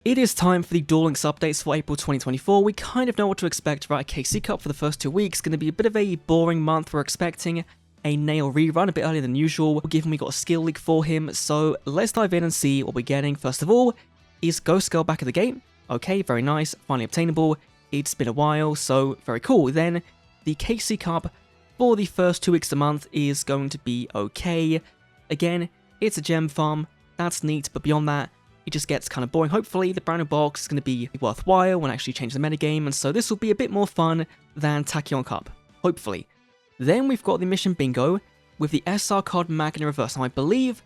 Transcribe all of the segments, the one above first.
It is time for the Duel Links updates for April 2024. We kind of know what to expect, right? KC Cup for the first 2 weeks, going to be a bit of a boring month. We're expecting a Nail rerun a bit earlier than usual, given we got a skill leak for him. So let's dive in and see what we're getting. First of all, is Ghost Girl back at the game? Okay, very nice, finally obtainable. It's been a while, so very cool. Then the KC Cup for the first 2 weeks of the month is going to be okay. Again, it's a gem farm, that's neat, but beyond that, it just gets kind of boring. Hopefully, the brand new box is going to be worthwhile and actually change the metagame, and so this will be a bit more fun than Tachyon Cup. Hopefully. Then we've got the Mission Bingo with the SR card mag in reverse. Now, I believe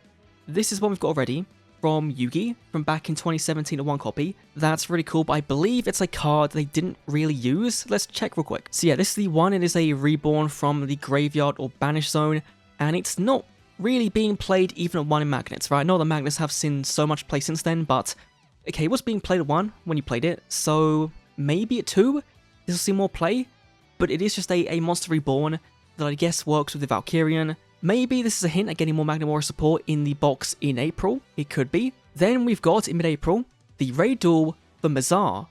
this is one we've got already from Yugi from back in 2017 at 1 copy. That's really cool, but I believe it's a card they didn't really use. Let's check real quick. So yeah, this is the one. It is a reborn from the Graveyard or Banish Zone, and it's not really being played even at 1 in Magnets, right? I know the Magnets have seen so much play since then, but okay, it was being played at 1 when you played it, so maybe at 2 this will see more play, but it is just a monster reborn that I guess works with the Valkyrian. Maybe this is a hint at getting more Magna Warrior support in the box in April, it could be. Then we've got, in mid-April, the Raid Duel for Mizar.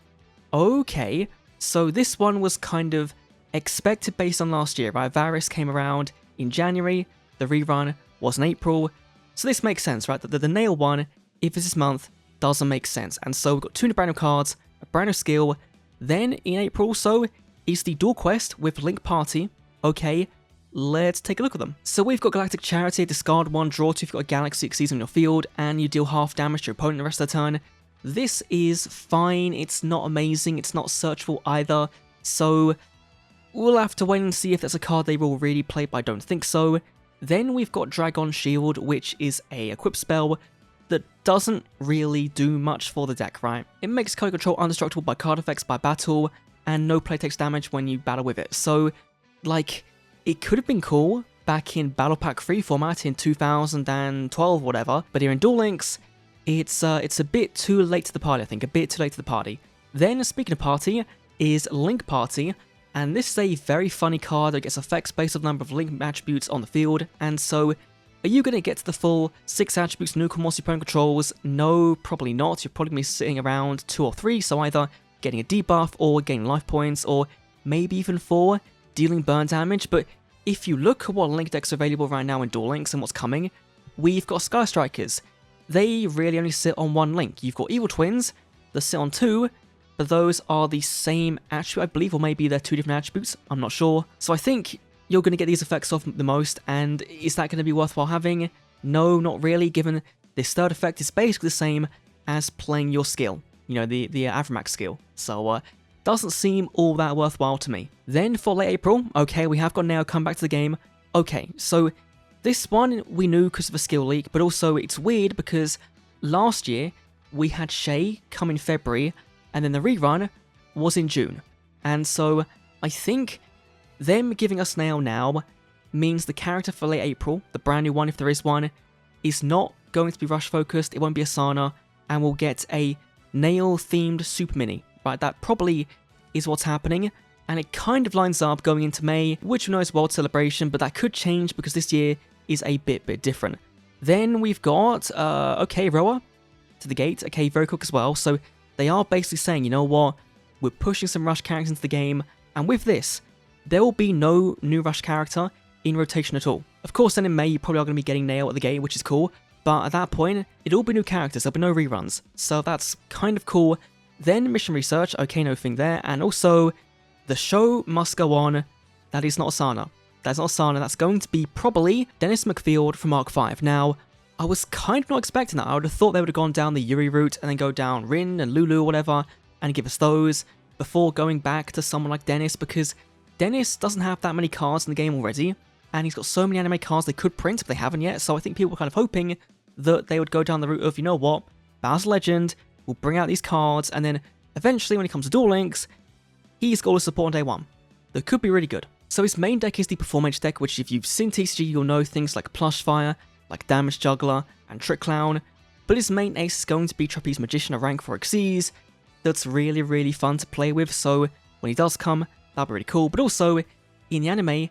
Okay, so this one was kind of expected based on last year, right? Varys came around in January, the rerun was in April, so this makes sense, right? The Nail one, if it's this month, doesn't make sense. And so we've got 2 new brand new cards, a brand new skill. Then in April, so is the Duel Quest with Link Party. Okay, let's take a look at them. So we've got Galactic Charity, discard 1, draw 2 if you've got a Galaxy Exceeds on your field, and you deal half damage to your opponent the rest of the turn. This is fine, it's not amazing, it's not searchable either, so we'll have to wait and see if that's a card they will really play, but I don't think so. Then we've got Dragon Shield, which is a equip spell that doesn't really do much for the deck, right? It makes card control indestructible by card effects by battle, and no play takes damage when you battle with it. So, like, it could have been cool back in Battle Pack 3 format in 2012, whatever, but here in Duel Links, it's a bit too late to the party, I think, a bit too late to the party. Then, speaking of party, is Link Party. And this is a very funny card that gets effects based on the number of Link attributes on the field, and so are you going to get to the full 6 attributes nuke once your opponent controls? No, probably not. You're probably going to be sitting around 2 or 3, so either getting a debuff or gaining life points, or maybe even 4, dealing burn damage. But if you look at what Link decks are available right now in Duel Links and what's coming, we've got Sky Strikers. They really only sit on 1 Link. You've got Evil Twins that sit on 2, but those are the same attribute, I believe, or maybe they're 2 different attributes, I'm not sure. So I think you're going to get these effects off the most, and is that going to be worthwhile having? No, not really, given this third effect is basically the same as playing your skill, you know, the Avromax skill, so doesn't seem all that worthwhile to me. Then for late April, okay, we have got Nail come back to the game. Okay, so this one we knew because of a skill leak, but also it's weird because last year we had Shay come in February, and then the rerun was in June. And so I think them giving us Nail now means the character for late April, the brand new one if there is one, is not going to be rush focused, it won't be Asana, and we'll get a Nail themed super mini, right? That probably is what's happening, and it kind of lines up going into May, which we know is World Celebration, but that could change because this year is a bit different. Then we've got, okay, Roa to the gate, okay, very quick as well, so they are basically saying, you know what, we're pushing some rush characters into the game, and with this, there will be no new rush character in rotation at all. Of course, then in May, you probably are going to be getting Nail at the game, which is cool, but at that point, it'll all be new characters, there'll be no reruns, so that's kind of cool. Then Mission Research, okay, no thing there, and also, the show must go on. That is not Asana. That's not Asana, that's going to be probably Dennis McField from Arc 5. Now, I was kind of not expecting that. I would have thought they would have gone down the Yuri route and then go down Rin and Lulu or whatever and give us those before going back to someone like Dennis, because Dennis doesn't have that many cards in the game already, and he's got so many anime cards they could print, but they haven't yet, so I think people were kind of hoping that they would go down the route of, you know what, Battle's Legend will bring out these cards, and then eventually when it comes to Duel Links, he's got all the support on day 1. That could be really good. So his main deck is the Performance deck, which if you've seen TCG, you'll know things like Plush Fire, like Damage Juggler, and Trick Clown, but his main ace is going to be Trapeze Magician, a rank 4 Xyz. That's really fun to play with, so when he does come, that'll be really cool. But also, in the anime,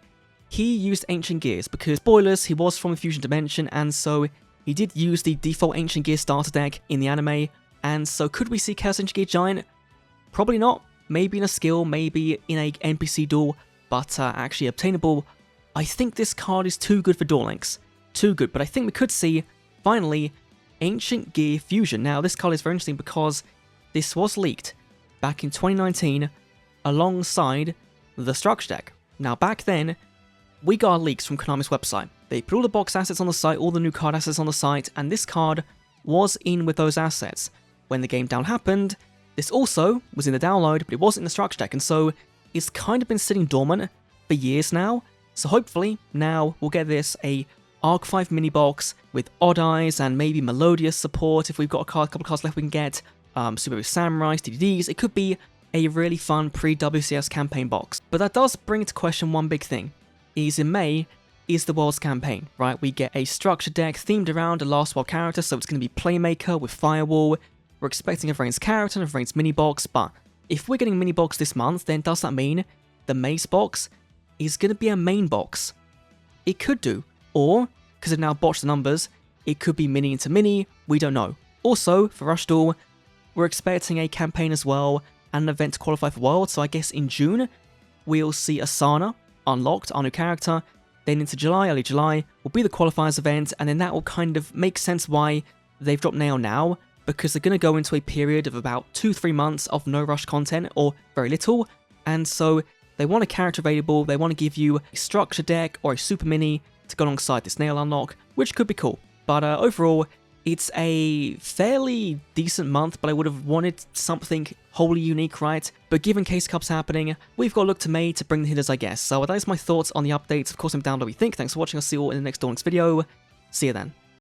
he used Ancient Gears, because, spoilers, he was from the Fusion Dimension, and so he did use the default Ancient Gear starter deck in the anime, And so could we see Chaos Energy Gauge Giant? Probably not. Maybe in a skill, maybe in a NPC duel, but actually obtainable. I think this card is too good for Duel Links. Too good, but I think we could see, finally, Ancient Gear Fusion. Now, this card is very interesting because this was leaked back in 2019 alongside the Structure deck. Now, back then, we got leaks from Konami's website. They put all the box assets on the site, all the new card assets on the site, and this card was in with those assets. When the game down happened, this also was in the download, but it wasn't in the Structure deck, and so it's kind of been sitting dormant for years now. So hopefully, now we'll get this, a Arc 5 mini box with Odd Eyes and maybe Melodious support if we've got a couple cards left we can get, Super Samurai, DDDs. It could be a really fun pre-WCS campaign box. But that does bring into question one big thing, is in May is the World's campaign, right? We get a Structure deck themed around a Last World character, so it's going to be Playmaker with Firewall. We're expecting a Vrain's character and a Vrain's mini box, but if we're getting mini box this month, then does that mean the Mace box is going to be a main box? It could do, or, because they've now botched the numbers, it could be mini into mini, we don't know. Also, for Rush Duel, we're expecting a campaign as well, and an event to qualify for World, so I guess in June, we'll see Asana unlocked, our new character, then into July, early July, will be the qualifiers event, and then that will kind of make sense why they've dropped Nail now, because they're going to go into a period of about 2-3 months of no Rush content, or very little, and so they want a character available, they want to give you a Structure deck or a Super Mini to go alongside this Nail unlock, which could be cool. But overall, it's a fairly decent month, but I would have wanted something wholly unique, right? But given Case Cup's happening, we've got to look to May to bring the hitters, I guess. So that is my thoughts on the updates. Of course, I'm down to what you think. Thanks for watching. I'll see you all in the next Duel Links video. See you then.